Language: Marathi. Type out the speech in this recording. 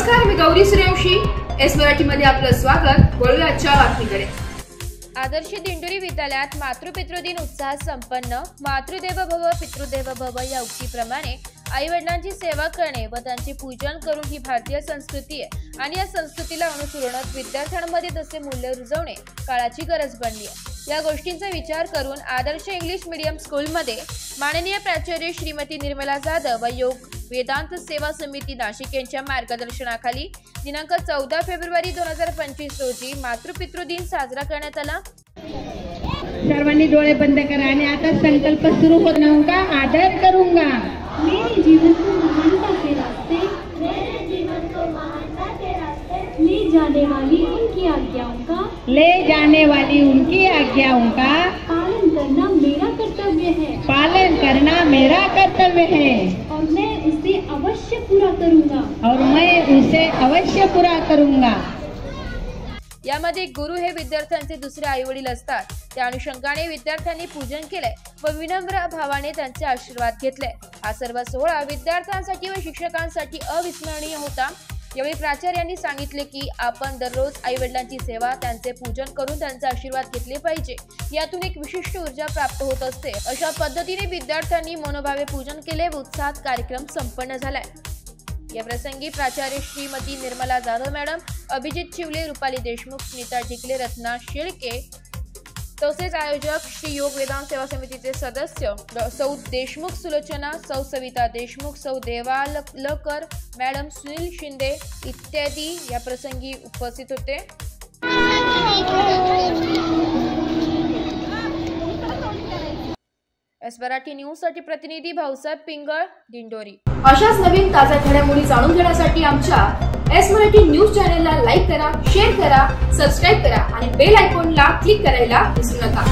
नमस्कार, मी गौरी सूर्यवंशी. एस मराठी मध्ये आपलं स्वागत. वळूया आजच्या बातमीकडे. आदर्श दिंडोरी विद्यालयात मातृपितृ दिन उत्साहात संपन्न. मातृदेव भव पितृदेव भव या उक्तीप्रमाणे आई वडिलांची सेवा करणे व त्यांचे पूजन करून ही भारतीय संस्कृती आहे आणि या संस्कृतीला अनुसरून विद्यार्थ्यांमध्ये तसे मूल्य रुजवणे काळाची गरज बनली आहे. या गोष्टींचा विचार करून आदर्श इंग्लिश मीडियम स्कूलमध्ये माननीय प्राचार्य श्रीमती निर्मला जाधव व योग वेदांत सेवा समिती नाशिक यांच्या मार्गदर्शनाखाली दिनांक 14 फेब्रुवारी 2025 रोजी मातृपितृ दिन साजरा करण्यात आला. सर्वांनी डोळे बंद करा आणि आता संकल्प सुरू होगा. आदर करूंगा मेरे जीवन को महानता के रास्ते, मेरे जीवन को महानता के रास्ते ले जाने वाली उनकी आज्ञाओं का, ले जाने वाली उनकी आज्ञाओं का पालन करना मेरा कर्तव्य है, पालन करना मेरा कर्तव्य है और मैं उसे अवश्य पूरा करूंगा, और मैं उसे अवश्य पूरा करूंगा. यामध्ये गुरु हे विद्यार्थ्यांचे दुसरे आई वडील असतात. त्या अनुषंगाने विद्यार्थ्यांनी पूजन केले व विनम्र भावाने त्यांचे आशीर्वाद घेतले. हा सर्व सोहळा विद्यार्थ्यांसाठी व शिक्षकांसाठी अविस्मरणीय होता. यावेळी प्राचार्यांनी सांगितले की आपण दररोज आई वडिलांची सेवा, त्यांचे पूजन करून त्यांचे आशीर्वाद घेतले पाहिजे. यातून एक विशिष्ट ऊर्जा प्राप्त होत असते. अशा पद्धतीने विद्यार्थ्यांनी मनोभावे पूजन केले व उत्साहात कार्यक्रम संपन्न झालाय. या प्रसंगी प्राचार्य श्रीमती निर्मला जाधव मॅडम, अभिजित शिवले, रुपाली देशमुख, सुनीता ढिकले, रत्ना शेळके तसेच आयोजक श्री योग वेदांत सेवा समितीचे सदस्य सौ देशमुख सुलोचना, सौ सविता देशमुख, सौ देवालकर मॅडम, सुनील शिंदे इत्यादी या प्रसंगी उपस्थित होते. एस मराठी न्यूज साठी प्रतिनिधी भाऊसाहेब पिंगळ, दिंडोरी. अशाच नवीन ताज्या घडामोडी जाणून घेण्यासाठी आमच्या एस मराठी न्यूज चॅनेलला लाईक करा, शेअर करा, सबस्क्राईब करा आणि बेल आयकॉनला क्लिक करायला विसरू नका.